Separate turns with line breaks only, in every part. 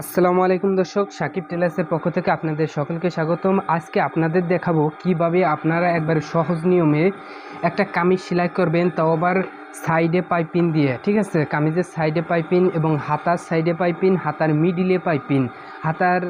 আসসালামু আলাইকুম দর্শক, সাকিব টেলার্সের পক্ষ থেকে আপনাদের সকলকে স্বাগতম। আজকে আপনাদের দেখাবো কিভাবে আপনারা একবার সহজ নিয়মে একটা কামিজ সেলাই করবেন, তাও আবার সাইডে পাইপিং দিয়ে। ঠিক আছে, কামিজের সাইডে পাইপিং এবং হাতার সাইডে পাইপিং, হাতার মিডিলে পাইপিং, হাতার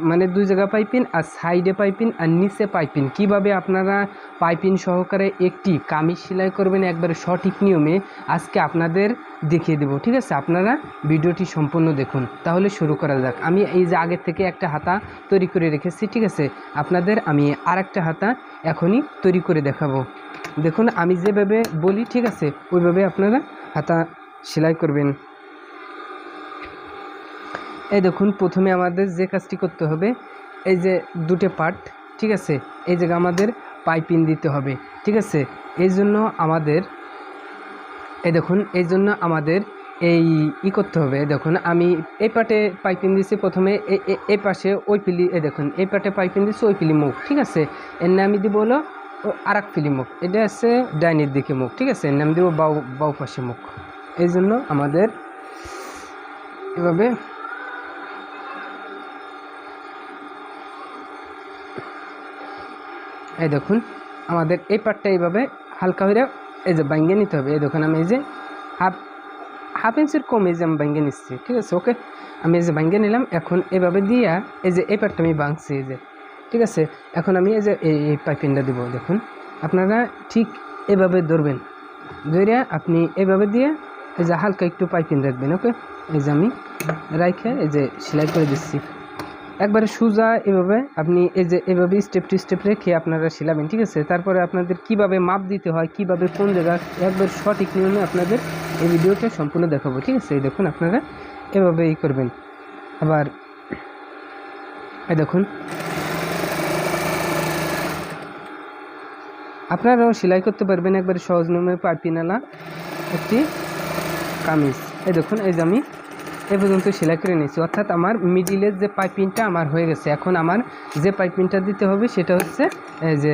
মানে দুই জায়গা পাইপিং, আর সাইডে পাইপিং আর নিচে পাইপিং। কিভাবে আপনারা পাইপিং সহকারে একটি কামিজ সেলাই করবেন একবারে সঠিক নিয়মে আজকে আপনাদের দেখিয়ে দেব। ঠিক আছে, আপনারা ভিডিওটি সম্পূর্ণ দেখুন। তাহলে শুরু করা যাক। আমি এই যে আগের থেকে একটা হাতা তৈরি করে রেখেছি, ঠিক আছে, আপনাদের আমি আর একটা হাতা এখনই তৈরি করে দেখাবো। দেখুন আমি যেভাবে বলি, ঠিক আছে, ওইভাবে আপনারা হাতা সেলাই করবেন। এই দেখুন, প্রথমে আমাদের যে কাজটি করতে হবে, এই যে দুটো পার্ট, ঠিক আছে, এই জায়গা আমাদের পাইপিং দিতে হবে। ঠিক আছে, এই জন্য আমাদের এই দেখুন, এই জন্য আমাদের এই করতে হবে। দেখুন আমি এই পাটে পাইপিং দিচ্ছি প্রথমে, এই পাশে ওই পিলি, এই দেখুন এই পাটে পাইপিং দিচ্ছি ওই পিলি মুখ। ঠিক আছে, এর নাম দিব হলো আর এক পিলি মুখ, এটা আছে ডাইনের দিকে মুখ। ঠিক আছে, এর নাম দিব বাউ পাশে মুখ। এই জন্য আমাদের এভাবে এই দেখুন আমাদের এই পাটটা এইভাবে হালকা হয়ে এই যে বাইঙ্গে নিতে হবে। এই দেখুন আমি এই যে হাফ ইঞ্চির কম এই যে আমি বাইঙ্গে নিচ্ছি। ঠিক আছে, ওকে, আমি এই যে বাইঙ্গে নিলাম। এখন এভাবে দিয়া এই যে এই পাটটা আমি ভাঙছি, এই যে, ঠিক আছে, এখন আমি এই যে এই পাইপিংটা দিব। দেখুন আপনারা ঠিক এভাবে ধরবেন, ধরে আপনি এভাবে দিয়ে এই যে হালকা একটু পাইপিং রাখবেন। ওকে, এই যে আমি রাইখে এই যে সেলাই করে দিচ্ছি একবারে সোজা। এভাবে আপনি এই যে এভাবে স্টেপ টু স্টেপ রেখে আপনারা সেলাবেন। ঠিক আছে, তারপরে আপনাদের কিভাবে মাপ দিতে হয়, কিভাবে কোন জায়গায় একবার সঠিক নিয়মে আপনাদের এই ভিডিওটা সম্পূর্ণ দেখাবো। ঠিক আছে, এই দেখুন আপনারা এভাবে করবেন। আবার এই দেখুন আপনারাও সেলাই করতে পারবেন একবারে সহজ নিয়মে পাইপিংওয়ালা একটি কামিজ। এই দেখুন এই যে আমি এ পর্যন্ত সেলাই করে নিয়েছি, অর্থাৎ আমার মিডিলের যে পাইপিংটা আমার হয়ে গেছে। এখন আমার যে পাইপিংটা দিতে হবে সেটা হচ্ছে যে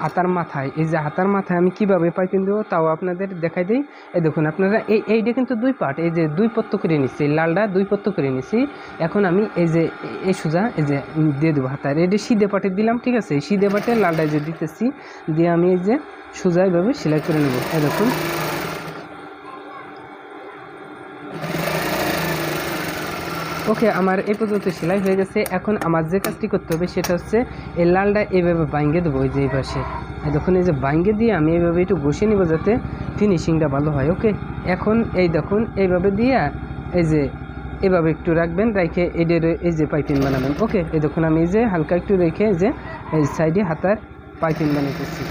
হাতার মাথায়। এই যে হাতার মাথায় আমি কিভাবে পাইপিং দেবো তাও আপনাদের দেখাই দিই। এই দেখুন আপনারা এইটা কিন্তু দুই পার্ট, এই যে দুই পত্ত করে নিচ্ছি, লালটা দুই পত্ত করে নিচ্ছি। এখন আমি এই যে এই সোজা এই যে দিয়ে দেবো হাতার, এটা সিধে পাটে দিলাম। ঠিক আছে, সিধে পাটে লালটা যে দিতেছি দিয়ে আমি এই যে সোজা এইভাবে সেলাই করে নেব। এই দেখুন ওকে, আমার এই পর্যন্ত সেলাই হয়ে গেছে। এখন আমার যে কাজটি করতে হবে সেটা হচ্ছে এই লালটা এইভাবে বাইঙ্গে দেবো, এই যে এই পাশে। দেখুন এই যে বাইঙ্গে দিয়ে আমি এইভাবে একটু ঘষে নেবো যাতে ফিনিশিংটা ভালো হয়। ওকে, এখন এই দেখুন এইভাবে দিয়ে এই যে এভাবে একটু রাখবেন, রেখে এদের এই যে পাইপিং বানাবেন। ওকে, এই দেখুন আমি এই যে হালকা একটু রেখে যে এই সাইডে হাতার পাইপিং বানাইতেছি।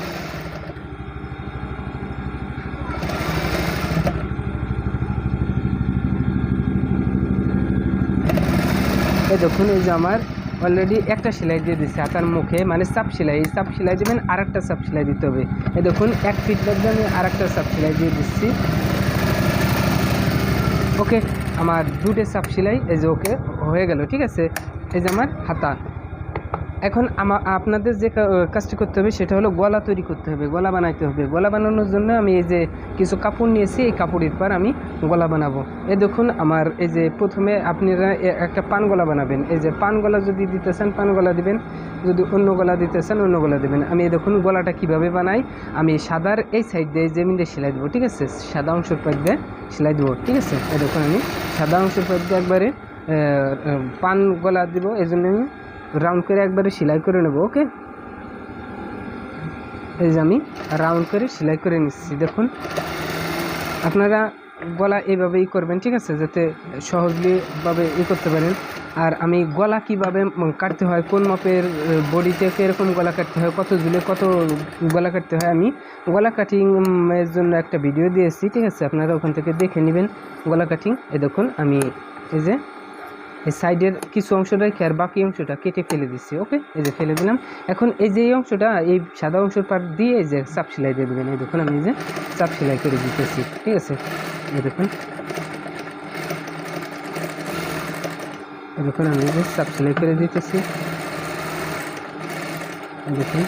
এই দেখুন এই যে আমার অলরেডি একটা সেলাই দিয়ে দিচ্ছে হাতার মুখে, মানে চাপ সেলাই। এই চাপ সেলাই দেবেন, আর একটা চাপ সেলাই দিতে হবে। এই দেখুন 1 ফিট লাগবে, আমি আর একটা চাপ সেলাই দিয়ে দিচ্ছি। ওকে, আমার দুটো চাপ সেলাই এই যে ওকে হয়ে গেল। ঠিক আছে, এই যে আমার হাতা। এখন আপনাদের যে কাজটি করতে হবে সেটা হলো গলা তৈরি করতে হবে, গলা বানাইতে হবে। গলা বানানোর জন্য আমি এই যে কিছু কাপড় নিয়েছি, এই কাপড়ের পর আমি গলা বানাবো। এই দেখুন আমার এই যে প্রথমে আপনারা একটা পান গলা বানাবেন। এই যে পান গলা যদি দিতে চান পান গলা দিবেন, যদি অন্য গলা দিতে চান অন্য গলা দেবেন। আমি এই দেখুন গলাটা কিভাবে বানাই, আমি সাদার এই সাইড দিয়ে জমিন দিয়ে সেলাই দেবো। ঠিক আছে, সাদা অংশের পাইপ দিয়ে সেলাই দেবো। ঠিক আছে, এই দেখুন আমি সাদা অংশের পাইপ দিয়ে একবারে পান গলা দিব, এই জন্য আমি রাউন্ড করে একবারে সেলাই করে নেব। ওকে, এই যে আমি রাউন্ড করে সেলাই করে নিচ্ছি। দেখুন আপনারা গলা এইভাবেই করবেন। ঠিক আছে, যাতে সহজভাবে করতে পারেন। আর আমি গলা কিভাবে কাটতে হয়, কোন মাপের বডিতে কীরকম গলা কাটতে হয়, কত ঝুলে কত গলা কাটতে হয়, আমি গলা কাটিং এর জন্য একটা ভিডিও দিয়েছি। ঠিক আছে, আপনারা ওখান থেকে দেখে নেবেন গলা কাটিং। এই দেখুন আমি এই যে এই সাইডের কিছু অংশটা রেখে আর বাকি অংশটা কেটে ফেলে দিচ্ছি। ওকে, এই যে ফেলে দিলাম। এখন এই যে এই অংশটা এই সাদা অংশের পাট দিয়ে এই যে চাপ সেলাই দিয়ে দেবেন। এই দেখুন আমি এই যে চাপ সেলাই করে দিতেছি। ঠিক আছে, এই দেখুন আমি এই যে চাপ সেলাই করে দিতেছি। দেখুন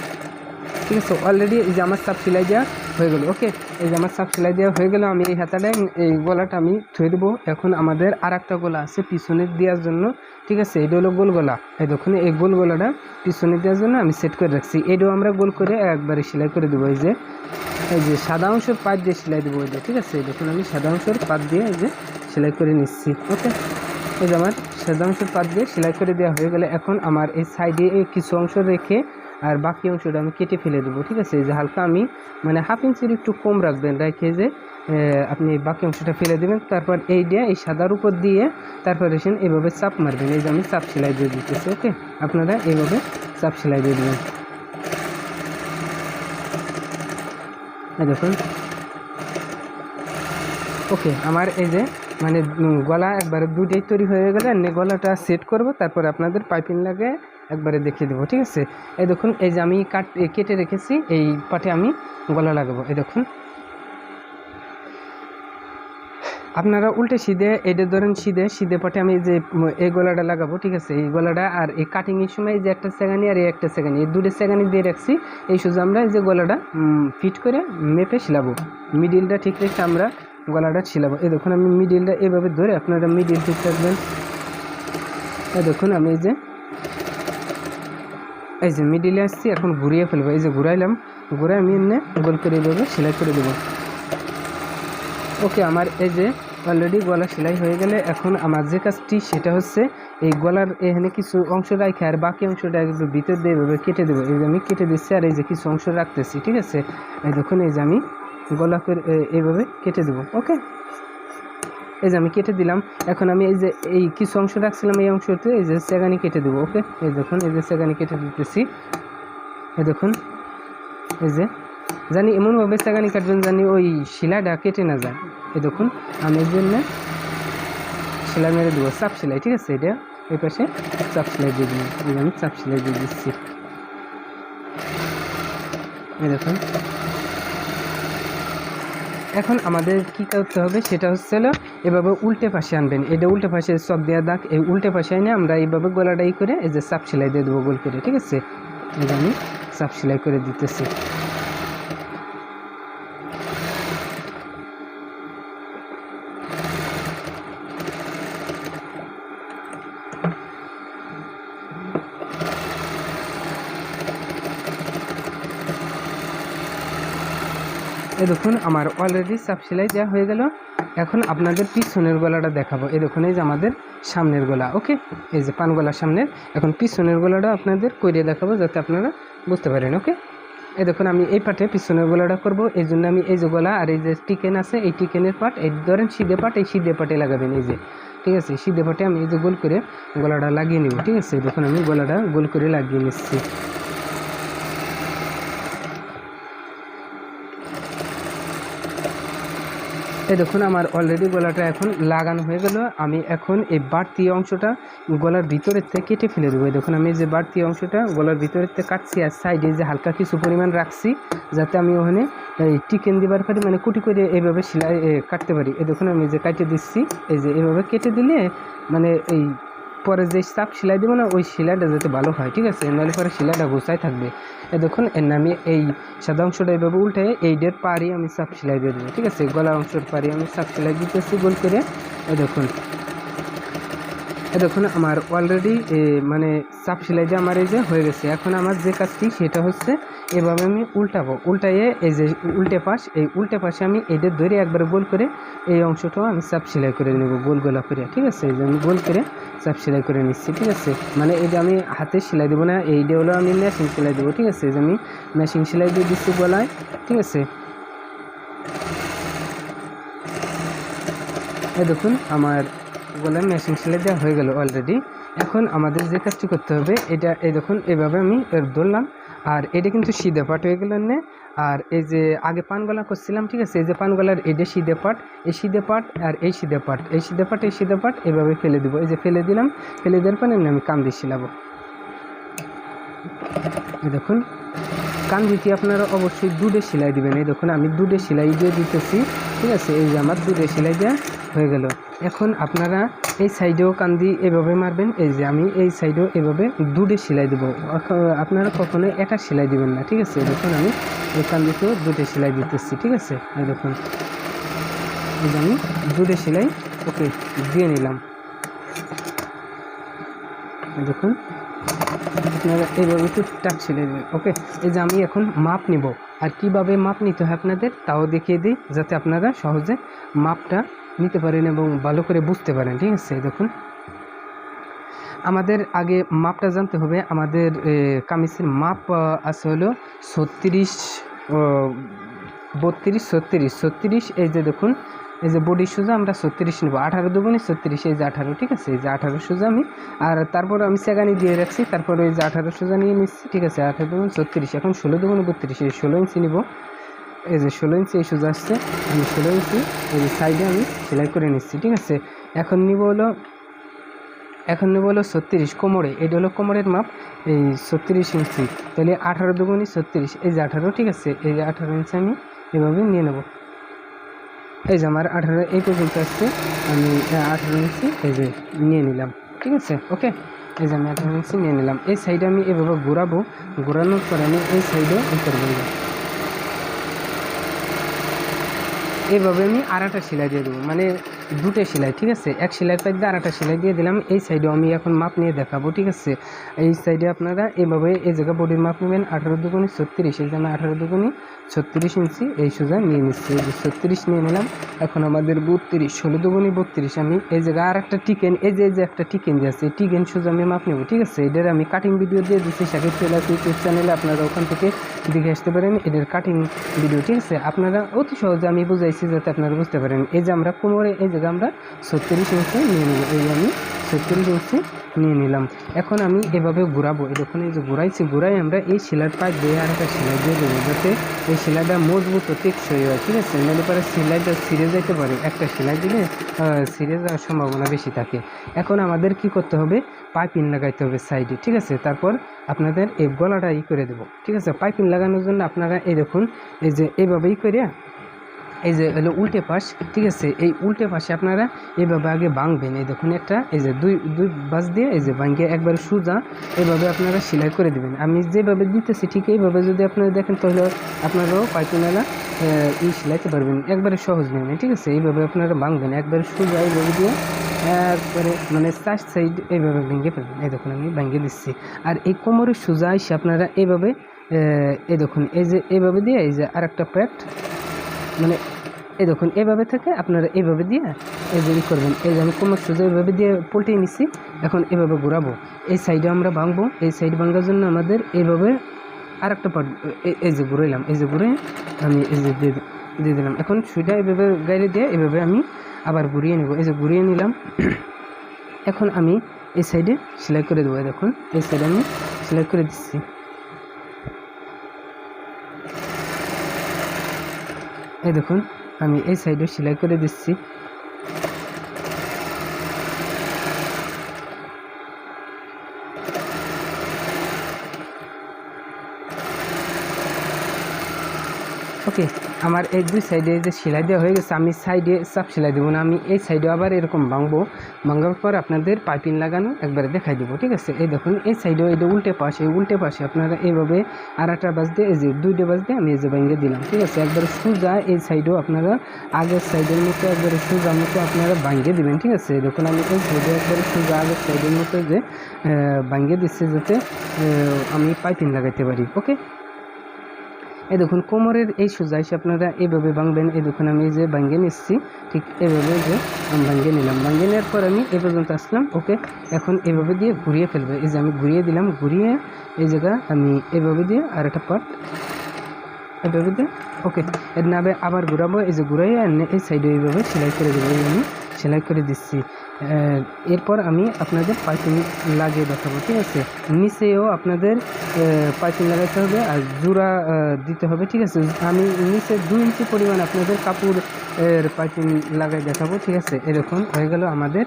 ঠিক আছে, অলরেডি এই যে আমার চাপ সেলাই দেওয়া হয়ে গেল। ওকে, এই যে আমার চাপ সেলাই দেওয়া হয়ে গেল। আমি এই হাতাটা এই গলাটা আমি থুয়ে দেবো। এখন আমাদের আর একটা গলা আছে পিছনে দেওয়ার জন্য, ঠিক আছে। এটা হলো গোল গলা। এই দেখুন এই গোল গলাটা পিছনে দেওয়ার জন্য আমি সেট করে রাখছি। এটাও আমরা গোল করে একবারে সেলাই করে দেবো। এই যে সাদা অংশের পাত দিয়ে সেলাই দেবো। এই যে ঠিক আছে, দেখুন আমি সাদা অংশের পাত দিয়ে এই যে সেলাই করে নিচ্ছি। ওকে, এই যে আমার সাদা অংশের পাত দিয়ে সেলাই করে দেওয়া হয়ে গেলে এখন আমার এই সাইডে কিছু অংশ রেখে আর বাকি অংশটা আমি কেটে ফেলে দেবো। ঠিক আছে, এই যে হালকা আমি মানে 1/2 ইঞ্চির একটু কম রাখবেন, রেখে যে আপনি বাকি অংশটা ফেলে দেবেন। তারপর এই দিয়ে এই সাদার উপর দিয়ে তারপর এসে এইভাবে চাপ মারবেন। এই যে আমি চাপ সেলাই দিয়ে দিতেছি। ওকে, আপনারা এইভাবে চাপ সেলাই দিয়ে দেবেন। দেখুন ওকে, আমার এই যে মানে গলা একবারে দুটোই তৈরি হয়ে গেলে গলাটা সেট করব, তারপর আপনাদের পাইপিং লাগে একবারে দেখিয়ে দেবো। ঠিক আছে, এই দেখুন এই যে আমি কেটে রেখেছি এই পাটে আমি গলা লাগাবো। এই দেখুন আপনারা উল্টে সিধে এটা ধরেন সিধে পাটে আমি যে এই গলাটা লাগাবো। ঠিক আছে, এই গলাটা আর এই কাটিংয়ের সময় যে একটা সেগানি আর এই একটা সেগানি, এই দুটো সেগানি দিয়ে রাখছি। এই শুধু আমরা এই যে গলাটা ফিট করে মেপে সিলাবো। মিডিলটা ঠিক রেখে আমরা গলাটা ছিলাবো। এই দেখুন আমি মিডিলটা এভাবে ধরে আপনারা মিডিল ঠিক রাখবেন। এই দেখুন আমি এই যে মিডিলে আসছি, এখন ঘুরিয়ে ফেলবো। এই যে ঘুরাইলাম, ঘুরে আমি এমনি গোল করে এইভাবে সেলাই করে দেবো। ওকে, আমার এই যে অলরেডি গলা সেলাই হয়ে গেলে এখন আমার যে কাজটি সেটা হচ্ছে এই গলার এখানে কিছু অংশ রাখে আর বাকি অংশটা একটু ভিতর দিয়ে এভাবে কেটে দেবো। এই যে আমি কেটে দিচ্ছি আর এই যে কিছু অংশ রাখতেছি। ঠিক আছে, এই দেখুন এই যে আমি গলা করে এইভাবে কেটে দেবো। ওকে, এই যে আমি কেটে দিলাম। এখন আমি এই যে এই কিছু অংশ রাখছিলাম এই অংশতে এই যে সেগানি কেটে দেবো। ওকে, এই দেখুন এই যে সেগানি কেটে দিতেছি। এই দেখুন এই যে জানি এমনভাবে সেগানি কাটবেন জানি ওই শিলাটা কেটে না যায়। এই দেখুন আমি এই জন্য সেলাই মেরে দেবো, চাপ সেলাই। ঠিক আছে, এটা এই পাশে চাপ সেলাই দিয়ে দিলাম। এই আমি চাপ সেলাই দিয়ে দিচ্ছি। এই দেখুন এখন আমাদের কী করতে হবে সেটা হচ্ছে এভাবে উল্টে পাশে আনবেন। এটা উল্টে পাশে চক দেওয়া দাগ, এই উল্টে পাশে এনে আমরা এইভাবে গলাটাই করে এই যে চাপ সেলাই দিয়ে দেবো গোল করে। ঠিক আছে, এই যে আমি চাপ সেলাই করে দিতেছি। এই দেখুন আমার অলরেডি চাপ সেলাই দেওয়া হয়ে গেল। এখন আপনাদের পিছনের গলাটা দেখাবো। এই দেখুন এই যে আমাদের সামনের গলা। ওকে, এই যে পান গলার সামনের, এখন পিছনের গলাটা আপনাদের করিয়ে দেখাবো যাতে আপনারা বুঝতে পারেন। ওকে, এই দেখুন আমি এই পাটে পিছনের গলাটা করব। এই জন্য আমি এই যে গলা আর এই যে টিকেন আছে এই টিকেনের পাট এই ধরেন সিধে পাট, এই সিধে পাটে লাগাবেন। এই যে ঠিক আছে, সিধে পাটে আমি এই যে গোল করে গলাটা লাগিয়ে নেব। ঠিক আছে, দেখুন আমি গলাটা গোল করে লাগিয়ে নিচ্ছি। এই দেখুন আমার অলরেডি গলাটা এখন লাগানো হয়ে গেল। আমি এখন এই বাড়তি অংশটা গলার ভিতরের থেকে কেটে ফেলে দেবো। এই দেখুন আমি যে বাড়তি অংশটা গলার ভিতরের থেকে কাটছি আর সাইডে যে হালকা কিছু পরিমাণ রাখছি যাতে আমি ওখানে এই টিকেন দিবার পারি, মানে কুটি করে এইভাবে সেলাই কাটতে পারি। এই দেখুন আমি যে কাটে দিচ্ছি। এই যে এইভাবে কেটে দিলে মানে এই পরে যে চাপ সেলাই দেবো না ওই সেলাইটা যাতে ভালো হয়। ঠিক আছে, নাহলে পরে সেলাইটা গোছায় থাকবে। এই দেখুন এর আমি এই সাদা অংশটা এইভাবে উল্টে এইটার পাড়ি আমি চাপ সেলাই দিয়ে দেবো। ঠিক আছে, গলার অংশের পাড়ি আমি চাপ সেলাই দিতেছি গোল করে। এই দেখুন আমার অলরেডি মানে চাপ সেলাই দিয়ে আমার এই যে হয়ে গেছে। এখন আমার যে কাজটি সেটা হচ্ছে এভাবে আমি উল্টাবো। উল্টাইয়ে এই যে উল্টে পাশ, এই উল্টে পাশে আমি এইটা ধরে একবার গোল করে এই অংশটাও আমি চাপ সেলাই করে নেব গোল গোলা করে। ঠিক আছে, এই যে আমি গোল করে চাপ সেলাই করে নিচ্ছি। ঠিক আছে, মানে এটা আমি হাতে সেলাই দেবো না, এইটা হলো আমি মেশিন সেলাই দেবো। ঠিক আছে, এই যে আমি মেশিন সেলাই দিয়ে দিচ্ছি গলায়। ঠিক আছে, এই দেখুন আমার গলায় মেশিন সেলাই দেওয়া হয়ে গেল অলরেডি। এখন আমাদের যে কাজটি করতে হবে এটা এই দেখুন এভাবে আমি ধরলাম আর এটা কিন্তু সিধে পাট হয়ে গেল না। আর এই যে আগে পান গলা করছিলাম, ঠিক আছে, এই যে পান গলার এটা সিধে পাট, এই সিধে পাট আর এই সিধে পাট, এই সিধে পাট এই সিধে পাট এভাবে ফেলে দেবো। এই যে ফেলে দিলাম, ফেলে দেওয়ার পরে আমি কান দিয়ে সিলাবো। এই দেখুন কান দিতে আপনারা অবশ্যই দুধে সেলাই দিবেন। এই দেখুন আমি দুধে সেলাই দিয়ে দিতেছি। ঠিক আছে, এই যে আমার দুধে সেলাই দেওয়া হয়ে গেল। এখন আপনারা এই সাইডেও কান্দি এভাবে মারবেন। এই যে আমি এই সাইডেও এভাবে দুটো সেলাই দেবো, আপনারা কখনো একটা সেলাই দিবেন না, ঠিক আছে। দেখুন আমি এই কান্দিতেও দুটো সেলাই দিতেছি, ঠিক আছে। এই দেখুন এই যে আমি দুটো সেলাই ওকে দিয়ে নিলাম। দেখুন আপনারা এইভাবে টুকটাক সেলাই দেবেন, ওকে। এই যে আমি এখন মাপ নিব, আর কিভাবে মাপ নিতে হয় আপনাদের তাও দেখিয়ে দিই, যাতে আপনারা সহজে মাপটা নিতে পারেন এবং ভালো করে বুঝতে পারেন, ঠিক আছে। দেখুন আমাদের আগে মাপটা জানতে হবে। আমাদের কামিজের মাপ আছে হলো 36, 32, 36, 36। এই যে দেখুন এই যে বডি সোজা আমরা 36 নেব, 18 দুগুণে 36, এই যে 18, ঠিক আছে। এই যে 18 সোজা আমি, আর তারপর আমি সেগানি দিয়ে রাখছি, তারপর ওই যে 18 সোজা নিয়ে নিচ্ছি, ঠিক আছে। 18 দুগুণ 36, এখন 16 দুগুণে 32, এই 16 ইঞ্চি নিব। এই যে 16 ইঞ্চি এই সোজা আসছে, আমি 16 ইঞ্চি এই যে সাইডে আমি সেলাই করে নিচ্ছি, ঠিক আছে। এখন নেব হলো 36 কোমরে, এটা হলো কোমরের মাপ, এই 36 ইঞ্চি। তাহলে 18 দুগুণে 36, এই যে 18, ঠিক আছে। এই যে 18 ইঞ্চি আমি এভাবে নিয়ে নেব। এই যে আমার 18 এই পর্যন্ত আসছে, আমি 18 ইঞ্চি এই যে নিয়ে নিলাম, ঠিক আছে, ওকে। এই যে আমি 18 ইঞ্চি নিয়ে নিলাম। এই সাইডে আমি এভাবে ঘোরাবো, ঘোরানোর পর আমি এই সাইডে করবো, এইভাবে আমি আরেকটা সেলাই দিয়ে দেবো, মানে দুটো সেলাই, ঠিক আছে। এক সেলাই পাই দিয়ে আরেকটা সেলাই দিয়ে দিলাম। এই সাইডেও আমি এখন মাপ নিয়ে দেখাবো, ঠিক আছে। এই সাইডে আপনারা এইভাবে এই জায়গা বডির মাপ নেবেন, 18 দুগুণে 36, এই যে আমি 18 দুগুণে 36 ইঞ্চি এই সোজা নিয়ে নিচ্ছি, এই যে 36 নিয়ে নিলাম। এখন আমাদের 32, 16 দুগুণে 32, আমি এই জায়গায় আর একটা টিকেন, এই যে একটা টিকেন দিয়ে আছে, এই টিকেন সোজা আমি মাপ নেবো, ঠিক আছে। এটার আমি কাটিং ভিডিও দিয়ে দিচ্ছি সাকিব টেলার্স ইউটিউব চ্যানেলে, আপনারা ওখান থেকে দেখে আসতে পারেন এদের কাটিং ভিডিও, ঠিক আছে। আপনারা অতি সহজে আমি বুঝাইছি যাতে আপনারা বুঝতে পারেন। এই যে আমরা কোমরে এই জায়গা আমরা 36 ইঞ্চি নিয়ে নেব, এই আমি 36 ইঞ্চি নিয়ে নিলাম। এখন আমি এভাবে ঘোরাবো, দেখুন এই যে ঘুরাই আমরা এই সেলাইয়ের পাইপ দিয়ে আর একটা সেলাই দিয়ে দেবো, যাতে এই সেলাইটা মজবুত ও টেকসই হয়, ঠিক আছে। নাহলে পরে সেলাইটা ছিঁড়ে যেতে পারে, একটা সেলাই দিলে ছিঁড়ে যাওয়ার সম্ভাবনা বেশি থাকে। এখন আমাদের কি করতে হবে, পাইপিং লাগাইতে হবে সাইডে, ঠিক আছে। তারপর আপনাদের এই গলাটা করে দেবো, ঠিক আছে। পাইপিং লাগানোর জন্য আপনারা এই দেখুন এই যে এইভাবেই করে, এই যে হলো উল্টে পাশ, ঠিক আছে। এই উল্টে পাশে আপনারা এইভাবে আগে ভাঙবেন, এই দেখুন একটা এই যে দুই বাস দিয়ে এই যে ভাঙিয়ে একবার সোজা এইভাবে আপনারা সেলাই করে দেবেন। আমি যেভাবে দিতেছি ঠিক এইভাবে যদি আপনারা দেখেন তাহলে আপনারাও পাইপিংওয়ালা সেলাইতে পারবেন, একবারে সহজ নেবেন, ঠিক আছে। এইভাবে আপনারা ভাঙবেন একবারে সোজা এইভাবে দিয়ে একবারে, মানে 4 সাইড এইভাবে ভেঙে ফেলবেন। এই দেখুন আমি ভেঙে দিচ্ছি। আর এই কোমরের সোজা এসে আপনারা এইভাবে এই দেখুন এই যে এইভাবে দিয়ে এই যে আর একটা প্যাট, মানে এই দেখুন এইভাবে থেকে আপনারা এইভাবে দিয়ে এই যে করবেন। এই যে আমি কোমর সোজা এইভাবে দিয়ে পল্টিয়ে নিচ্ছি, এখন এভাবে ঘোরাবো। এই সাইডে আমরা ভাঙবো, এই সাইড ভাঙার জন্য আমাদের এইভাবে আর একটা পার্ট এই যে ঘুরাইলাম, এই যে ঘুরে আমি এই যে দিয়ে দিলাম। এখন সুইটা এইভাবে গাইলে দিয়ে এইভাবে আমি আবার ঘুরিয়ে নেব, এই যে ঘুরিয়ে নিলাম। এখন আমি এই সাইডে সেলাই করে দেবো, দেখুন এই সাইডে আমি সেলাই করে দিচ্ছি। এই দেখুন আমি এই সাইডে সেলাই করে দিচ্ছি। ওকে, আমার এই দুই সাইডে যে সেলাই দেওয়া হয়ে গেছে, আমি সাইডে চাপ সেলাই দেবো না, আমি এই সাইডে আবার এরকম ভাঙার পর আপনাদের পাইপিং লাগানো একবারে দেখাই দেবো, ঠিক আছে। এই দেখুন এই সাইডেও এটা উল্টে পাশে, এই উল্টে পাশে আপনারা এইভাবে আর একটা বাস দিয়ে এই যে দুইটা বাস দিয়ে আমি এই যে ভেঙে দিলাম, ঠিক আছে। একবারে সোজা এই সাইডেও আপনারা আগের সাইডের মতো একবারে সোজা মতো আপনারা ভেঙে দিবেন, ঠিক আছে। দেখুন আমি এই সাইডে একবারে সোজা আগের সাইডের মতো যে ভেঙে দিচ্ছি, যাতে আমি পাইপিং লাগাইতে পারি, ওকে। এই দেখুন কোমরের এই সোজা এসে আপনারা এইভাবে ভাঙবেন। এই দেখুন আমি এই যে ভাঙিয়ে নিচ্ছি, ঠিক এইভাবে যে আমি ভাঙিয়ে নিলাম। ভাঙিয়ে নেওয়ার পর আমি এই পর্যন্ত আসলাম, ওকে। এখন এইভাবে দিয়ে ঘুরিয়ে ফেলবে, এই যে আমি ঘুরিয়ে দিলাম, ঘুরিয়ে এই জায়গা আমি এইভাবে দিয়ে আর একটা পার্ট এইভাবে দিয়ে, ওকে। এর নামে আবার ঘুরাবো, এই যে ঘুরাই এই সাইডে এইভাবে সেলাই করে দেবো, এই আমি সেলাই করে দিচ্ছি। এরপর আমি আপনাদের পাইপিং লাগিয়ে দেখাবো, ঠিক আছে। নিচেও আপনাদের পাইপিং লাগাইতে হবে আর জোড়া দিতে হবে, ঠিক আছে। আমি নিচে 2 ইঞ্চি পরিমাণ আপনাদের কাপড় পাইপিং লাগাই দেখাবো, ঠিক আছে। এরকম হয়ে গেল আমাদের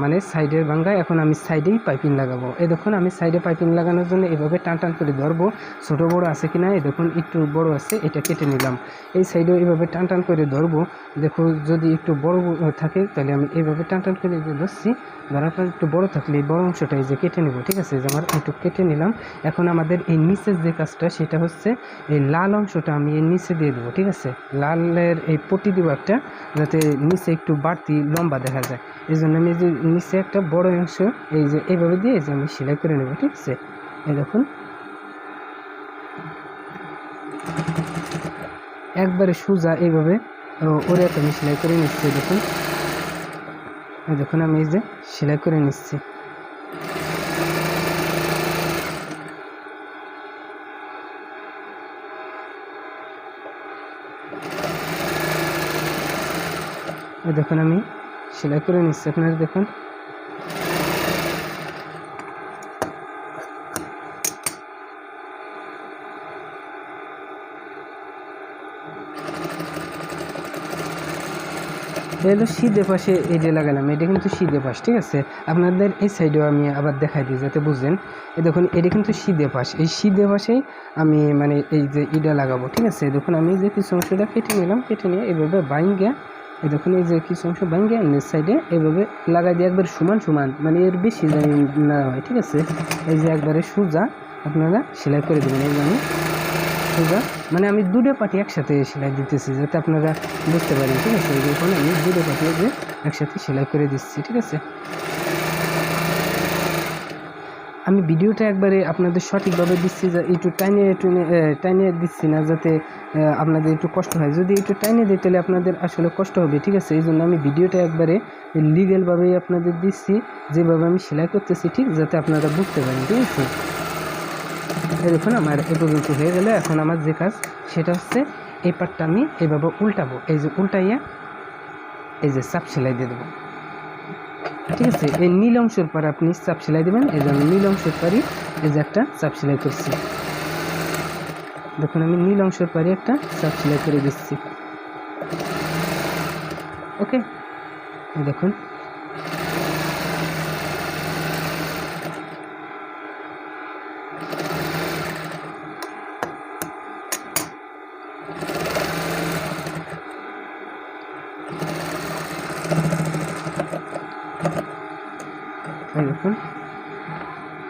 মানে সাইডের ভাঙ্গা। এখন আমি সাইডেই পাইপিং লাগাবো। এই দেখুন আমি সাইডে পাইপিং লাগানোর জন্য এভাবে টান টান করে ধরবো, ছোটো বড় আছে কিনা। এই দেখুন একটু বড় আছে, এটা কেটে নিলাম। এই সাইডেও এইভাবে টান টান করে ধরবো, দেখো যদি একটু বড় থাকে তাহলে আমি এইভাবে টান টান করে ধরছি, ধরার পর একটু বড় থাকলে এই বড় অংশটা এই যে কেটে নেব, ঠিক আছে। যে আমার একটু কেটে নিলাম। এখন আমাদের এই নিচের যে কাজটা সেটা হচ্ছে এই লাল অংশটা আমি এর নিচে দিয়ে দেবো, ঠিক আছে। লালের এই পট্টি দেবো একটা, যাতে নিচে একটু বাড়তি লম্বা দেখা যায়। এই জন্য আমি যে নিচে একটা বড় অংশ এই যে এইভাবে দিয়ে যে আমি সেলাই করে নেব, ঠিক আছে। এই দেখুন একবারে সোজা এইভাবে ওরে একটা আমি সেলাই করে নিচ্ছি। দেখুন দেখুন আমি এই যে সেলাই করে নিচ্ছি। দেখুন আমি সেলাই করে নিচ্ছি, আপনারা দেখুন। হলো সিধে পাশে এই যে লাগালাম, এটা কিন্তু সিধে পাশ, ঠিক আছে। আপনাদের এই সাইডেও আমি আবার দেখাই দিই যাতে বুঝেন। এই দেখুন এটা কিন্তু সিধে পাশ, এই সিধে পাশেই আমি মানে এই যে ইটা লাগাবো, ঠিক আছে। দেখুন আমি যে কিছু অংশটা কেটে নিলাম, কেটে নিয়ে এইভাবে বাইঙ্গা, এই দেখুন এই যে কিছু অংশ বাইঙ্গা নিচ সাইডে এইভাবে লাগাই দিয়ে একবার সমান সমান, মানে এর বেশি না হয়, ঠিক আছে। এই যে একবারে সোজা আপনারা সেলাই করে দেবেন। এই যে আমি সোজা মানে আমি দুটো পাটি একসাথে সেলাই দিতেছি যাতে আপনারা বুঝতে পারেন, ঠিক আছে। এখন আমি দুটো পাটি যে একসাথে সেলাই করে দিচ্ছি, ঠিক আছে। আমি ভিডিওটা একবারে আপনাদের সঠিকভাবে দিচ্ছি, যে একটু টাইনে দিচ্ছি না, যাতে আপনাদের একটু কষ্ট হয়। যদি একটু টাইনে দিই তাহলে আপনাদের আসলে কষ্ট হবে, ঠিক আছে। এই জন্য আমি ভিডিওটা একবারে লিগেলভাবেই আপনাদের দিচ্ছি, যেভাবে আমি সেলাই করতেছি, ঠিক, যাতে আপনারা বুঝতে পারেন, ঠিক আছে। এই দেখুন আমার এ পর্যন্ত হয়ে গেলে এখন আমার যে কাজ সেটা হচ্ছে এই পাটটা আমি এইভাবে উল্টাবো, এই যে উল্টাইয়া এই যে চাপ সেলাই দিয়ে দেবো, ঠিক আছে। এই নীল অংশের পর আপনি চাপ সেলাই দেবেন। এই যে আমি নীল অংশের পরই এই যে একটা চাপ সেলাই করছি। দেখুন আমি নীল অংশের পরই একটা চাপ সেলাই করে দিচ্ছি, ওকে। দেখুন দেখুন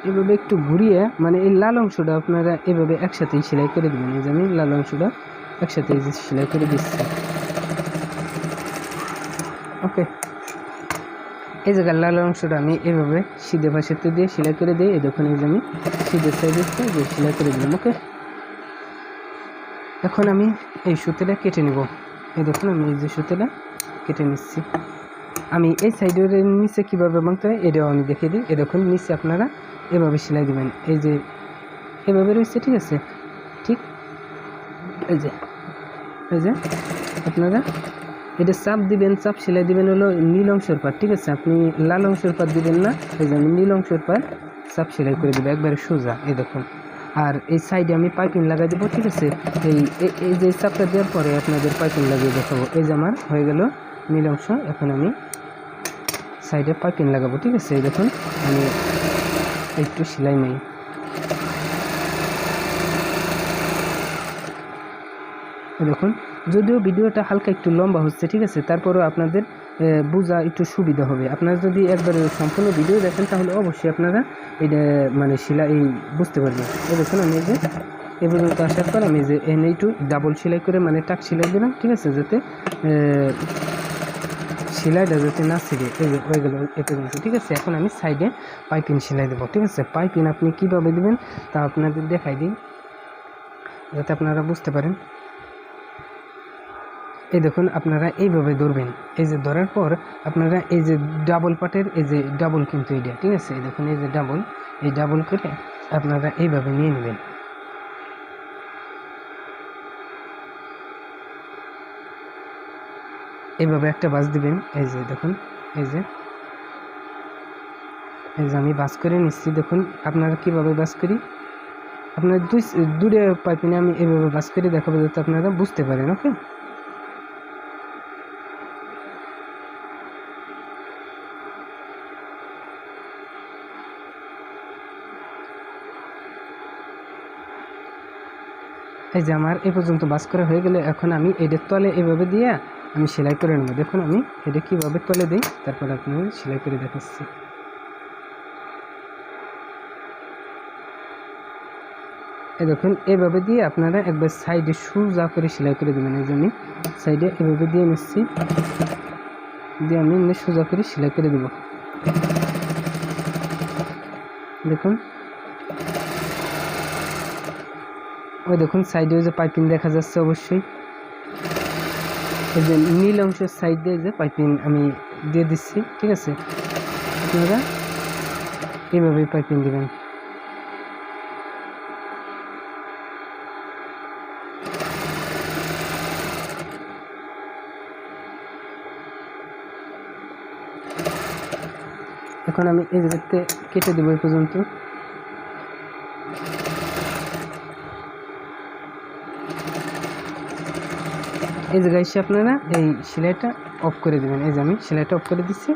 এভাবে একটু ঘুরিয়ে মানে এই লাল অংশটা আপনারা এভাবে একসাথেই সেলাই করে দেবেন। এই যে আমি লাল অংশটা একসাথে এই যে সেলাই করে দিচ্ছি, ওকে। এই জায়গার লাল অংশটা আমি এভাবে সিধে পাশেতে দিয়ে সেলাই করে দিই। এই দেখুন এই যে আমি সিধে সাইডে যে সেলাই করে দিলাম, ওকে। এখন আমি এই সুতোটা কেটে নেব। এই দেখুন আমি এই যে সুতোটা কেটে নিচ্ছি। আমি এই সাইডের নিচে কীভাবে বাঁধতে হয় এটাও আমি দেখিয়ে দিই। এই দেখুন নিচে আপনারা এভাবে সেলাই দেবেন, এই যে এভাবে রয়েছে, ঠিক আছে। ঠিক এই যে আপনারা এটা চাপ দিবেন, চাপ সেলাই দিবেন হলো নীল অংশের পার, ঠিক আছে। আপনি লাল অংশের পার দিবেন না, এই যে আমি নীল অংশের পার চাপ সেলাই করে দেবো একবারে সোজা, এই দেখুন। আর এই সাইডে আমি পাইপিং লাগাই দেবো, ঠিক আছে। এই যে চাপটা দেওয়ার পরে আপনাদের পাইপিং লাগিয়ে দেখাবো। এই যে আমার হয়ে গেল নীল অংশ। এখন আমি সাইডে পাইপিং লাগাবো, ঠিক আছে। এই দেখুন আমি একটু সেলাই নেই, দেখুন যদিও ভিডিওটা হালকা একটু লম্বা হচ্ছে, ঠিক আছে, তারপরেও আপনাদের বোঝা একটু সুবিধা হবে। আপনারা যদি একবারে সম্পূর্ণ ভিডিও দেখেন তাহলে অবশ্যই আপনারা এটা মানে সেলাই বুঝতে পারবেন। এই দেখুন আমি যে এ পর্যন্ত আসার পর আমি যে এনে একটু ডাবল সেলাই করে মানে টাক সেলাই দিলাম, ঠিক আছে, যাতে সেলাইটা যাতে না ছিঁড়ে। এই যে হয়ে গেল এ পর্যন্ত, ঠিক আছে। এখন আমি সাইডে পাইপিং সেলাই দেবো, ঠিক আছে। পাইপিং আপনি কীভাবে দেবেন তা আপনাদের দেখাই দিই যাতে আপনারা বুঝতে পারেন। এই দেখুন আপনারা এইভাবে ধরবেন, এই যে ধরার পর আপনারা এই যে ডাবল পাটের এই যে ডাবল কিন্তু এইটা, ঠিক আছে। এই দেখুন এই যে ডাবল, এই ডাবল করে আপনারা এইভাবে নিয়ে নেবেন। এইভাবে একটা বাস দিবেন, এই যে দেখুন এই যে আমি বাস করে নিচ্ছি। দেখুন আপনারা কীভাবে বাস করি, আপনার দূরে পাইপিনে আমি এইভাবে বাস করে দেখাবো যাতে আপনারা বুঝতে পারেন, ওকে। এই যে আমার এই পর্যন্ত বাস করা হয়ে গেলে এখন আমি এটার তলে এভাবে দিয়ে আমি সেলাই করে নেব। দেখুন আমি এটা কীভাবে তলে দিই, তারপর আপনাদের সেলাই করে দেখাচ্ছি। এই দেখুন এভাবে দিয়ে আপনারা একবার সাইডে সোজা করে সেলাই করে দেবেন। এই যে আমি সাইডে এভাবে দিয়ে নিচ্ছি, দিয়ে আমি সোজা করে সেলাই করে দেব। দেখুন ওই দেখুন সাইডে যে পাইপিং দেখা যাচ্ছে, অবশ্যই এই যে নীল অংশের সাইড দিয়ে যে পাইপিং আমি দিয়ে দিচ্ছি। ঠিক আছে, আপনারা এইভাবেই পাইপিং দেবেন। এখন আমি এই জায়গাতে কেটে দেবো এই পর্যন্ত। এই জায়গায় এসে আপনারা এই সেলাইটা অফ করে দেবেন। এই যে আমি সেলাইটা অফ করে দিচ্ছি।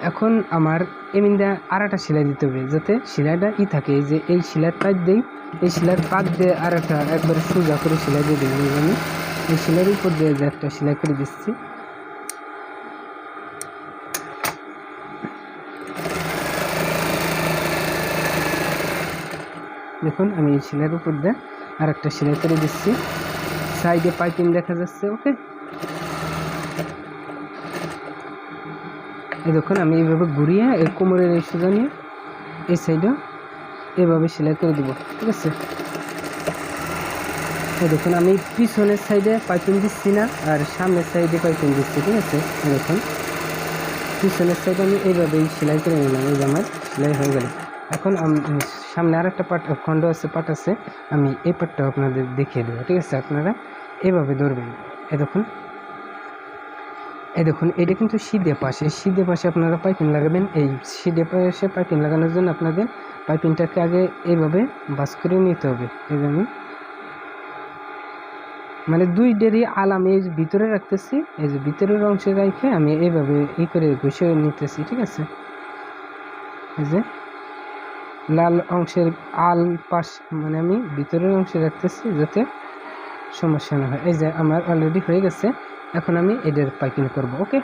এখন আমার এমিন্দা আর একটা সেলাই দিতে হবে, যাতে সেলাইটা থাকে। এই যে এই সেলাইয়ের পাত দিই, এই সেলাইয়ের পাত দিয়ে আর একটা একবারে সোজা করে সেলাই দিয়ে দেবেন। আমি এই সেলাইয়ের উপর দিয়ে যে একটা সেলাই করে দিচ্ছি। দেখুন আমি এই সেলাইয়ের উপর দিয়ে আর একটা সেলাই করে দিচ্ছি। সাইডে পাইপিং দেখা যাচ্ছে। ওকে, এই দেখুন আমি এইভাবে ঘুরিয়ে এই কোমরের এই সোজা নিয়ে এই সাইডেও এইভাবে সেলাই করে দেবো। ঠিক আছে, এই দেখুন আমি পিছনের সাইডে পাইপিং দিচ্ছি না, আর সামনের সাইডে পাইপিং দিচ্ছি। ঠিক আছে, এই দেখুন পিছনের সাইডে আমি এইভাবেই সেলাই করে নিলাম। এই যে আমার সেলাই হয়ে গেল। এখন আমি সামনে আর একটা পাট খণ্ড আছে, পাট আছে, আমি এই পাটটাও আপনাদের দেখিয়ে দেবো। ঠিক আছে, আপনারা এইভাবে ধরবেন। এই দেখুন এটা কিন্তু সিধে পাশে আপনারা পাইপিং লাগাবেন। এই সিধে পাশে পাইপিং লাগানোর জন্য আপনাদের পাইপিংটাকে আগে এইভাবে বাস করে নিতে হবে। এই জন্য মানে দুই ডেরি আল আমি এই ভিতরে রাখতেছি, এই যে ভিতরের অংশে রেখে আমি এইভাবে করে ঘষে নিতেছি। ঠিক আছে, এই যে লাল অংশের আল পাশ মানে আমি ভিতরের অংশে রাখতেছি যাতে সমস্যা না হয়। এই যে আমার অলরেডি হয়ে গেছে। এখন আমি এদের পাইপিং করব। ওকে,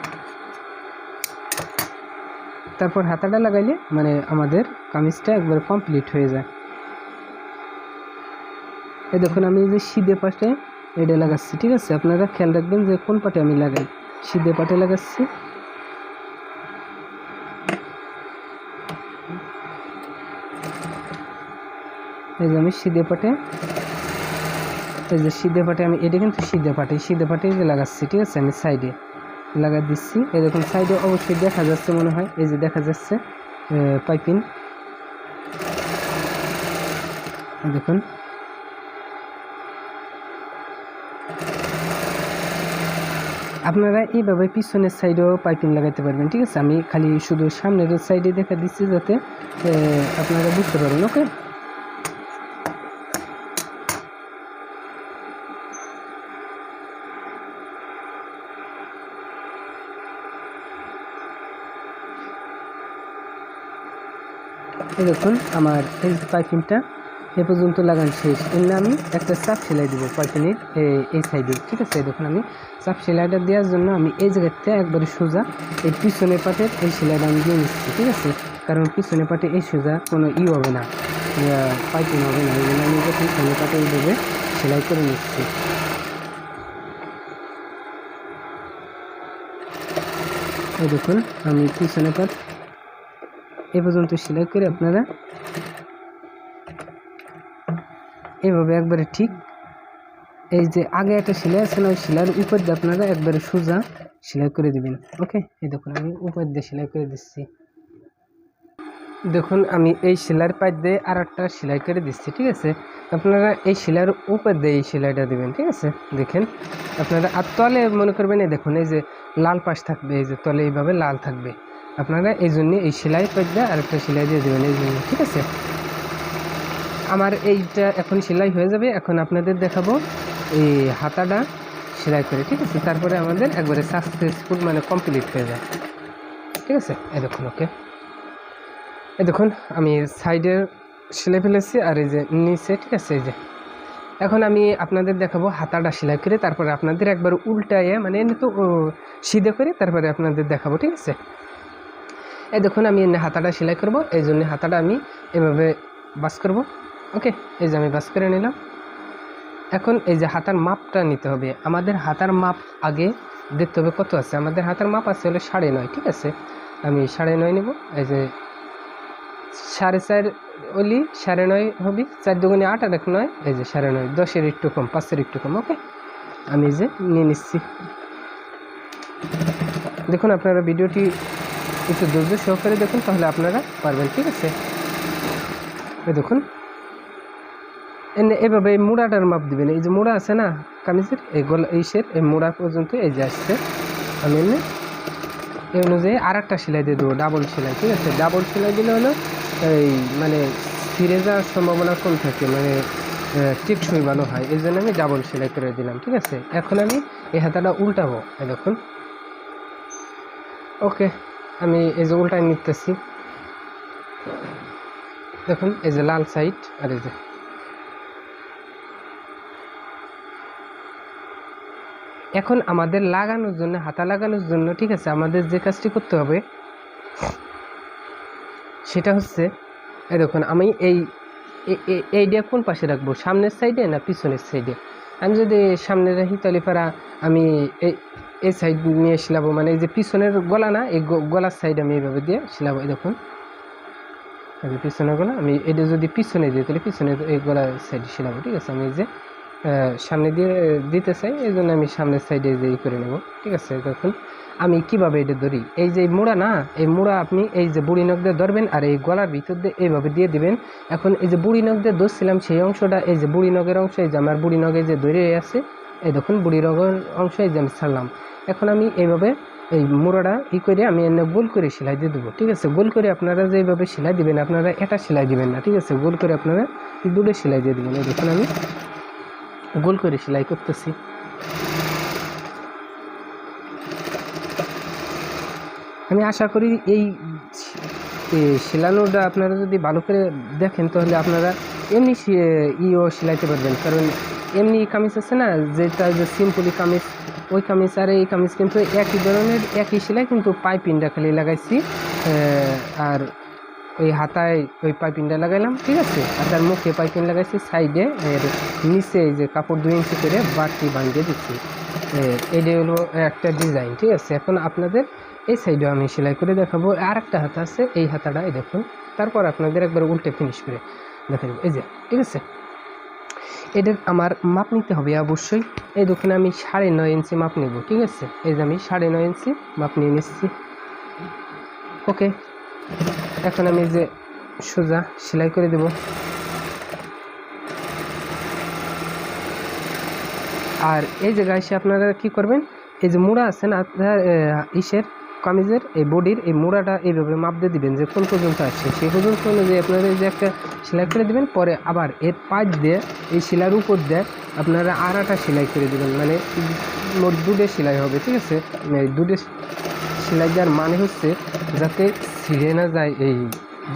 তারপর হাতাটা লাগাইলে মানে আমাদের কামিজটা একবার কমপ্লিট হয়ে যায়। এই দেখুন আমি যে সিধে পাটে এটা লাগাচ্ছি। ঠিক আছে, আপনারা খেয়াল রাখবেন যে কোন পাটে আমি লাগাই। সিধে পাটে লাগাচ্ছি। এই যে আমি সিধে পাটে, এই যে সিধে পাটে আমি এটা কিন্তু সিধে পাটে যে লাগাচ্ছি। ঠিক আছে, আমি সাইডে লাগা দিচ্ছি। এই দেখুন সাইডে অবশ্যই দেখা যাচ্ছে মনে হয়, এই যে দেখা যাচ্ছে পাইপিং। দেখুন আপনারা এইভাবে পিছনের সাইডেও পাইপিং লাগাইতে পারবেন। ঠিক আছে, আমি খালি শুধু সামনের সাইডে দেখা দিচ্ছি যাতে আপনারা বুঝতে পারেন। ওকে, এই দেখুন আমার এই পাইপিংটা এ পর্যন্ত লাগানো শেষ। এমনি আমি একটা চাপ সেলাই দেবো পাইপিংয়ের এই সাইডে। ঠিক আছে, দেখুন আমি চাপ সেলাইটা দেওয়ার জন্য আমি এই জায়গাতে একবারে সোজা এই পিছনের পাটের এই সেলাইটা আমি দিয়ে নিচ্ছি। ঠিক আছে, কারণ পিছনের পাটে এই সোজা কোনো হবে না, পাইপিং হবে না। এই জন্য আমি পিছনের পাটে এইভাবে সেলাই করে নিচ্ছি। এই দেখুন আমি পিছনের পাট এ পর্যন্ত সেলাই করে আপনারা এইভাবে একবারে ঠিক এই যে আগে একটা সেলাই আছে না, ওই সেলাইয়ের উপর দিয়ে আপনারা একবারে সোজা সেলাই করে দিবেন। ওকে, এই দেখুন আমি উপর দিয়ে সেলাই করে দিচ্ছি। দেখুন আমি এই সেলাইয়ের পাশ দিয়ে আর একটা সেলাই করে দিচ্ছি। ঠিক আছে, আপনারা এই সেলাইয়ের উপর দিয়ে এই সেলাইটা দেবেন। ঠিক আছে, দেখেন আপনারা আর তলে মনে করবেন এই দেখুন এই যে লাল পাশ থাকবে, এই যে তলে এইভাবে লাল থাকবে, আপনারা এই জন্য এই সেলাই পাশ দিয়ে আরেকটা সেলাই দিয়ে দেবেন এই জন্য। ঠিক আছে, আমার এইটা এখন সেলাই হয়ে যাবে। এখন আপনাদের দেখাবো এই হাতাটা সেলাই করে। ঠিক আছে, তারপরে আমাদের একবারে সাকসেসফুল মানে কমপ্লিট হয়ে যায়। ঠিক আছে, এই দেখুন। ওকে, এই দেখুন আমি সাইডে সেলাই ফেলেছি আর এই যে নিচে। ঠিক আছে, এই যে এখন আমি আপনাদের দেখাবো হাতাটা সেলাই করে, তারপরে আপনাদের একবার উল্টায় মানে এনে তো সিধে করে তারপরে আপনাদের দেখাবো, ঠিক আছে। এই দেখুন আমি এনে হাতাটা সেলাই করব, এই জন্য হাতাটা আমি এভাবে বাস করব। ওকে, এই যে আমি বাস করে নিলাম। এখন এই যে হাতার মাপটা নিতে হবে, আমাদের হাতার মাপ আগে দেখতে হবে কত আছে। আমাদের হাতার মাপ আছে হলো 9.5, ঠিক আছে। আমি 9.5 নেব। এই যে 4.5 ওলি 9.5 হবে, 4 দুগুণে 8 আর 1 9, এই যে 9.5, 10-এর একটু কম, 5-এর একটু কম। ওকে, আমি এই যে নিয়ে নিচ্ছি। দেখুন আপনারা ভিডিওটি একটু ধৈর্য সহকারে দেখুন, তাহলে আপনারা পারবেন, ঠিক আছে। এই দেখুন এভাবে মোড়াটার মাপ দিবেন। এই যে মোড়া আছে না কামিজের, এই গলা ইসের এই মোড়া পর্যন্ত এই যে আসছে, আমি এনে এই অনুযায়ী আর একটা সেলাই দিয়ে দেবো, ডাবল সেলাই, ঠিক আছে। ডাবল সেলাই দিলে হলো এই মানে ফিরে যাওয়ার সম্ভাবনা কম থাকে, মানে টেকসই ভালো হয়, এই জন্য আমি ডাবল সেলাই করে দিলাম, ঠিক আছে। এখন আমি এই হাতাটা উল্টাবো, এই দেখুন। ওকে, আমি এই যে উল্টায় নিতেছি, দেখুন এই যে লাল সাইড আর এই যে এখন আমাদের লাগানোর জন্য, হাতা লাগানোর জন্য, ঠিক আছে, আমাদের যে কাজটি করতে হবে সেটা হচ্ছে এই দেখুন আমি এইটা কোন পাশে রাখবো, সামনের সাইডে না পিছনের সাইডে। আমি যদি সামনে রাখি তাহলে পারা আমি এই সাইড নিয়ে শিলাবো, মানে এই যে পিছনের গলা না, এই গলার সাইড আমি এইভাবে দিয়ে শিলাবো। এই দেখুন পিছনের গলা আমি এটা যদি পিছনে দিই তাহলে পিছনে এই গলার সাইডে শিলাবো, ঠিক আছে। আমি এই যে সামনে দিয়ে দিতে চাই, এই জন্য আমি সামনের সাইডে যে করে নেব, ঠিক আছে। দেখুন আমি কিভাবে এটা ধরি, এই যে মোড়া না, এই মোড়া আপনি এই যে বুড়ি নখ দিয়ে ধরবেন আর এই গলার ভিতর দিয়ে এইভাবে দিয়ে দিবেন। এখন এই যে বুড়ি নখ দিয়ে ধরছিলাম সেই অংশটা, এই যে বুড়ি নখের অংশ, এই যে আমার বুড়ি নখে যে ধরে আছে, এই দেখুন বুড়ি নখের অংশ এই যে আমি ছাড়লাম। এখন আমি এইভাবে এই মোড়াটা করে আমি এনে গোল করে সেলাই দিয়ে দেবো, ঠিক আছে। গোল করে আপনারা যেভাবে সেলাই দিবেন, আপনারা এটা সেলাই দিবেন না, ঠিক আছে। গোল করে আপনারা দুটো সেলাই দিয়ে দেবেন। এই দেখুন আমি গোল করে সেলাই করতেছি। আমি আশা করি এই সেলানোটা আপনারা যদি ভালো করে দেখেন তাহলে আপনারা এমনি সেলাইতে পারবেন, কারণ এমনি কামিজ আছে না যেটা যে সিম্পলি কামিজ, ওই কামিজ আর এই কামিজ কিন্তু একই ধরনের, একই সেলাই, কিন্তু পাইপিংটা খালি লাগাইছি আর ওই হাতায় ওই পাইপিংটা লাগাইলাম, ঠিক আছে। হাতার মুখে পাইপিং লাগাইছি, সাইডে এর নিচে এই যে কাপড় 2 ইঞ্চি করে বাড়তি বাঁধিয়ে দিচ্ছি। এটা হলো একটা ডিজাইন, ঠিক আছে। এখন আপনাদের এই সাইডেও আমি সেলাই করে দেখাবো। আর একটা হাতা আছে, এই হাতাটা এই দেখুন, তারপর আপনাদের একবার উল্টে ফিনিশ করে দেখা দেবো, এই যে, ঠিক আছে। এটার আমার মাপ নিতে হবে অবশ্যই। এই দেখুন আমি 9.5 ইঞ্চি মাপ নেব, ঠিক আছে। এই যে আমি 9.5 ইঞ্চি মাপ নিয়ে নিচ্ছি। ওকে, এখন আমি যে সোজা সেলাই করে দেব। আর এই জায়গায় এসে আপনারা কি করবেন, এই যে মোড়া আছে না আপনার ইসের কামিজের এই বডির এই মোড়াটা এইভাবে মাপ দিয়ে দিবেন যে কোন পর্যন্ত আসছে, সেই পর্যন্ত অনুযায়ী আপনারা এই যে একটা সেলাই করে দিবেন। পরে আবার এর পাশ দিয়ে এই সেলাইয়ের উপর দিয়ে আপনারা আর একটা সেলাই করে দিবেন, মানে মোট 2টে সেলাই হবে, ঠিক আছে। 2টে সেলাই দেওয়ার মানে হচ্ছে যাতে ছিঁড়ে না যায়। এই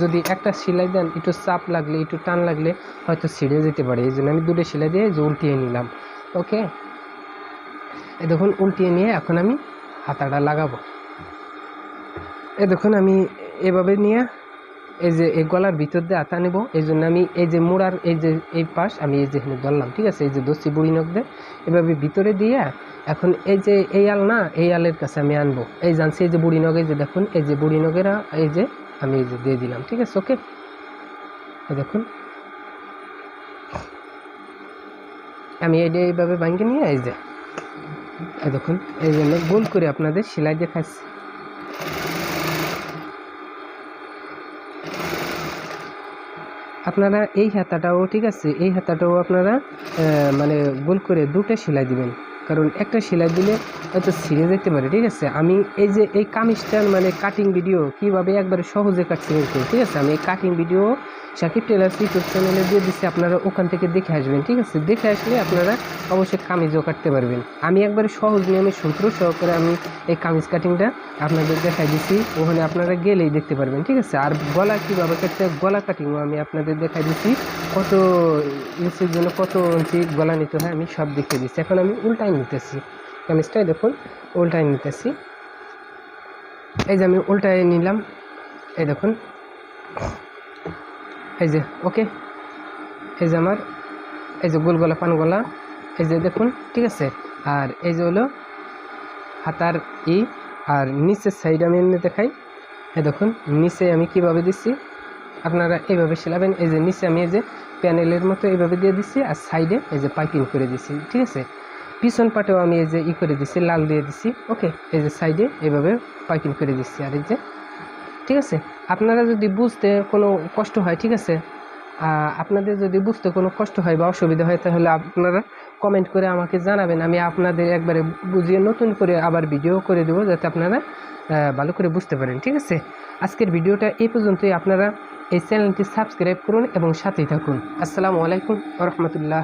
যদি একটা সেলাই দেন একটু চাপ লাগলে, একটু টান লাগলে হয়তো ছিঁড়ে যেতে পারে, এই জন্য আমি 2টে সেলাই দিয়ে যে উল্টিয়ে নিলাম। ওকে, এই দেখুন উল্টিয়ে নিয়ে এখন আমি হাতাটা লাগাবো। এই দেখুন আমি এভাবে নিয়ে এই যে এই গলার ভিতর দিয়ে হাতা নেব, এই জন্য আমি এই যে মোড়ার এই যে এই পাশ আমি এই যেখানে ধরলাম, ঠিক আছে। এই যে দস্তি বুড়ি নখ দিয়ে এভাবে ভিতরে দিয়ে এখন এই যে এই আল না, এই আলের কাছে আমি আনবো, এই জানছি এই যে বুড়ি নখ, এই যে দেখুন এই যে বুড়ি নখেরা এই যে আমি এই যে দিয়ে দিলাম, ঠিক আছে। ওকে, এই দেখুন আমি এটা এইভাবে ভাঙিয়ে নিয়ে এই যে এই দেখুন এই জন্য গোল করে আপনাদের সেলাই দেখাচ্ছি। আপনারা এই হাতাটাও, ঠিক আছে, এই হাতাটাও আপনারা মানে গোল করে 2টে সেলাই দিবেন, কারণ একটা সেলাই দিলে হয়তো ছিঁড়ে যেতে পারে, ঠিক আছে। আমি এই যে এই কামিজটার মানে কাটিং ভিডিও কীভাবে একবারে সহজে কাটছি, ঠিক আছে, আমি এই cutting video Sakib tailors YouTube চ্যানেলে দিয়ে দিচ্ছি, আপনারা ওখান থেকে দেখে আসবেন, ঠিক আছে। দেখে আসলে আপনারা অবশ্যই কামিজও কাটতে পারবেন। আমি একবারে সহজ নিয়মে সূত্র সহকারে আমি এই কামিজ কাটিংটা আপনাদের দেখাই দিচ্ছি, ওখানে আপনারা গেলেই দেখতে পারবেন, ঠিক আছে। আর গলা কীভাবে কাটতে, গলা কাটিংও আমি আপনাদের দেখাই দিচ্ছি, কত ইঞ্চির জন্য কত ইঞ্চি গলা নিতে হয় আমি সব দেখিয়ে দিচ্ছি। এখন আমি উল্টাই নিতেছি কামিজটাই, দেখুন উল্টাই নিতেছি। এই যে আমি উল্টাই নিলাম, এই দেখুন, এই যে ওকে, এই যে আমার এই যে গোল গলা পান গলা, এই যে দেখুন, ঠিক আছে। আর এই যে হলো হাতার আর নিচের সাইড আমি এমনি দেখাই, এই দেখুন নিচে আমি কিভাবে দিচ্ছি, আপনারা এইভাবে সেলাবেন। এই যে নিচে আমি এই যে প্যানেলের মতো এইভাবে দিয়ে দিচ্ছি, আর সাইডে এই যে পাইপিং করে দিচ্ছি, ঠিক আছে। পিছন পাটেও আমি এই যে করে দিচ্ছি, লাল দিয়ে দিচ্ছি, ওকে। এই যে সাইডে এইভাবে পাইপিং করে দিচ্ছি, আর এই যে, ঠিক আছে। আপনারা যদি বুঝতে কোনো কষ্ট হয়, ঠিক আছে, আপনাদের যদি বুঝতে কোনো কষ্ট হয় বা অসুবিধা হয়, তাহলে আপনারা কমেন্ট করে আমাকে জানাবেন। আমি আপনাদের একবারে বুঝিয়ে নতুন করে আবার ভিডিও করে দেবো, যাতে আপনারা ভালো করে বুঝতে পারেন, ঠিক আছে। আজকের ভিডিওটা এই পর্যন্তই। আপনারা এই চ্যানেলটি সাবস্ক্রাইব করুন এবং সাথেই থাকুন। আসসালামু আলাইকুম ওয়া রাহমাতুল্লাহ।